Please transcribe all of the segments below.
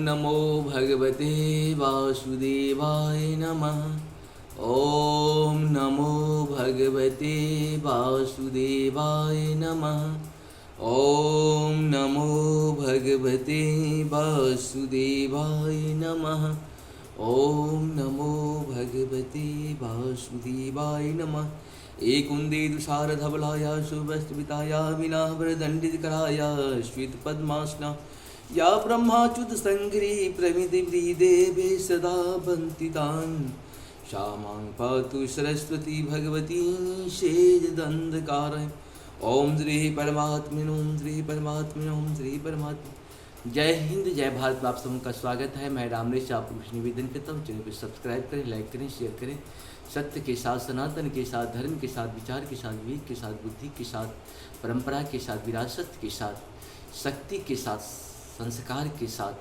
नमो भगवते वासुदेवाय नमः। ओम नमो भगवते वासुदेवाय नमः। ओम नमो भगवते वासुदेवाय नमः। ओम नमो भगवते वासुदेवाय नमः। एकुंदेदु शारधवलाया शुभस्मिताया विनावरदंडितकराया श्वेतपद्मासना या ब्रह्माच्युत संघ्री प्रमिति देवे सदा बन्तितान् श्यामां पातु सरस्वती भगवती निषेधदन्धकारः। ओम श्री परमात्मने ओम श्री परमात्मने ओम श्री परमात्मा। जय हिंद जय भारत। आप सबों का स्वागत है। मैं रामरेश आपको कुछ निवेदन करता हूँ, चैनल को सब्सक्राइब करें, लाइक करें, शेयर करें। सत्य के साथ, सनातन के साथ, धर्म के साथ, विचार के साथ, विवेक के साथ, बुद्धि के साथ, परंपरा के साथ, विरासत के साथ, शक्ति के साथ, संस्कार के साथ,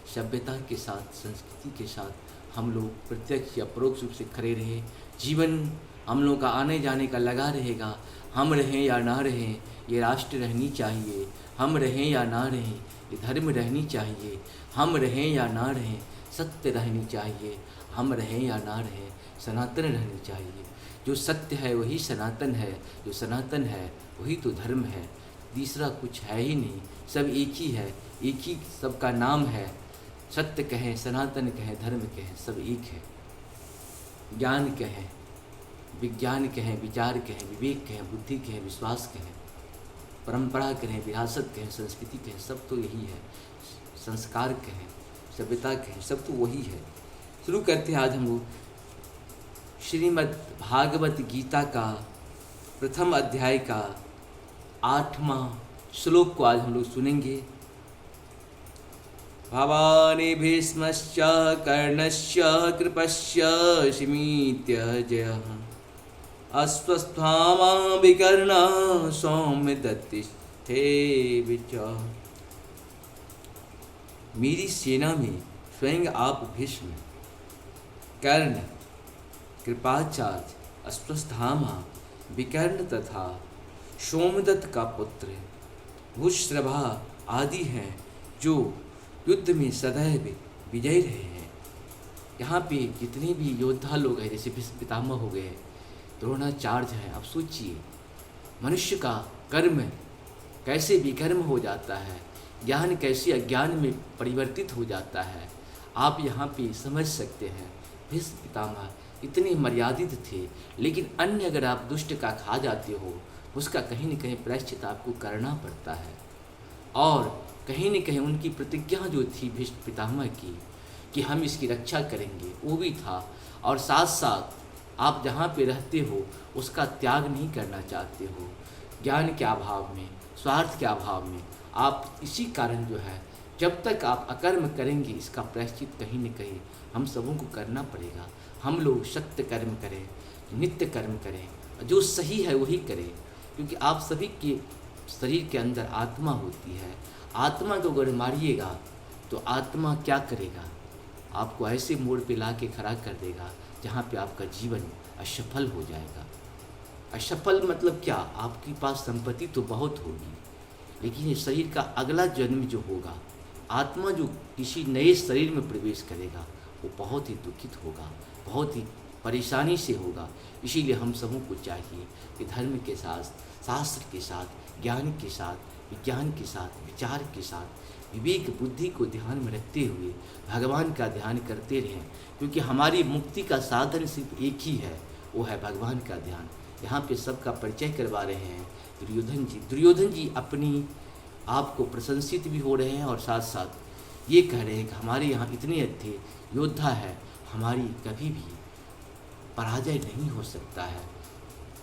सभ्यता के साथ, संस्कृति के साथ हम लोग प्रत्यक्ष या परोक्ष रूप से खड़े रहे। जीवन हम लोग का आने जाने का लगा रहेगा। हम रहें या ना रहें, ये राष्ट्र रहनी चाहिए। हम रहें या ना रहें, ये धर्म रहनी चाहिए। हम रहें या ना रहें, सत्य रहनी चाहिए। हम रहें या ना रहें, सनातन रहनी चाहिए। जो सत्य है वही सनातन है, जो सनातन है वही तो धर्म है। तीसरा कुछ है ही नहीं, सब एक ही है, एक ही सबका नाम है। सत्य कहें, सनातन कहें, धर्म कहें, सब एक है। ज्ञान कहें, विज्ञान कहें, विचार कहें, विवेक कहें, बुद्धि कहें, विश्वास कहें, परंपरा कहें, विरासत कहें, संस्कृति कहें, सब तो यही है। संस्कार कहें, सभ्यता कहें, सब तो वही है। शुरू करते हैं आज हम लोग श्रीमद् भागवत गीता का प्रथम अध्याय का 8वां श्लोक को आज हम लोग सुनेंगे। भवानी भीष्मश्च कर्णस्य कृपस्य शिमीत्यजयः अस्वस्थामा विकर्ण सौम्य दत्तिष्ठे विच। मेरी सेना में स्वयं आप भीष्म, कर्ण, कृपाचार्य, अस्वस्थामा, विकर्ण तथा सोमदत्त का पुत्र भूश्रभा आदि हैं जो युद्ध में सदैव विजयी रहे हैं। यहाँ पे जितने भी योद्धा लोग हैं, जैसे भीष्म पितामह हो गए, द्रोणाचार्य हैं। अब सोचिए मनुष्य का कर्म कैसे विकर्म हो जाता है, ज्ञान कैसे अज्ञान में परिवर्तित हो जाता है। आप यहाँ पे समझ सकते हैं भीष्म पितामह इतने मर्यादित थे, लेकिन अन्य अगर आप दुष्ट का खा जाते हो उसका कहीं न कहीं प्रायश्चित आपको करना पड़ता है। और कहीं न कहीं उनकी प्रतिज्ञा जो थी भीष्म पितामह की कि हम इसकी रक्षा करेंगे, वो भी था। और साथ साथ आप जहाँ पे रहते हो उसका त्याग नहीं करना चाहते हो, ज्ञान के अभाव में, स्वार्थ के अभाव में। आप इसी कारण जो है जब तक आप अकर्म करेंगे इसका प्रायश्चित कहीं न कहीं हम सबों को करना पड़ेगा। हम लोग सत्य कर्म करें, नित्य कर्म करें, जो सही है वही करें, क्योंकि आप सभी के शरीर के अंदर आत्मा होती है। आत्मा को अगर मारिएगा तो आत्मा क्या करेगा? आपको ऐसे मोड़ पे ला के खड़ा कर देगा जहाँ पे आपका जीवन असफल हो जाएगा। असफल मतलब क्या? आपके पास संपत्ति तो बहुत होगी, लेकिन ये शरीर का अगला जन्म जो होगा, आत्मा जो किसी नए शरीर में प्रवेश करेगा, वो बहुत ही दुखित होगा, बहुत ही परेशानी से होगा। इसीलिए हम सबों को चाहिए कि धर्म के साथ, शास्त्र के साथ, ज्ञान के साथ, विज्ञान के साथ, विचार के साथ, विवेक बुद्धि को ध्यान में रखते हुए भगवान का ध्यान करते रहें, क्योंकि हमारी मुक्ति का साधन सिर्फ एक ही है, वो है भगवान का ध्यान। यहाँ पे सबका परिचय करवा रहे हैं दुर्योधन जी। दुर्योधन जी अपनी आप को प्रशंसित भी हो रहे हैं और साथ साथ ये कह रहे हैं कि हमारे यहाँ इतने अच्छे योद्धा है, हमारी कभी भी पराजय नहीं हो सकता है।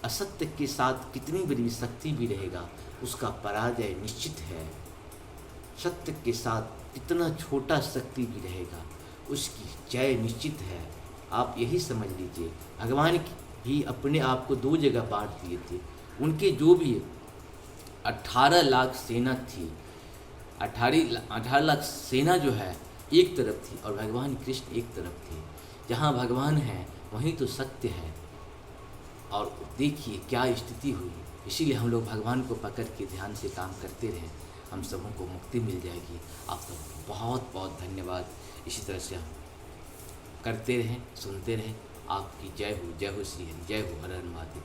असत्य के साथ कितनी बड़ी शक्ति भी रहेगा उसका पराजय निश्चित है। सत्य के साथ कितना छोटा शक्ति भी रहेगा उसकी जय निश्चित है। आप यही समझ लीजिए, भगवान भी अपने आप को दो जगह बांट दिए थे। उनके जो भी 18 लाख सेना थी, 18 लाख सेना जो है एक तरफ थी और भगवान कृष्ण एक तरफ थे। जहाँ भगवान है वहीं तो सत्य है। और देखिए क्या स्थिति हुई। इसीलिए हम लोग भगवान को पकड़ के ध्यान से काम करते रहें। हम सबों को मुक्ति मिल जाएगी। आपका बहुत बहुत धन्यवाद। इसी तरह से हम करते रहें, सुनते रहें। आपकी जय हो श्री हरि, जय हो हर हर महादेव।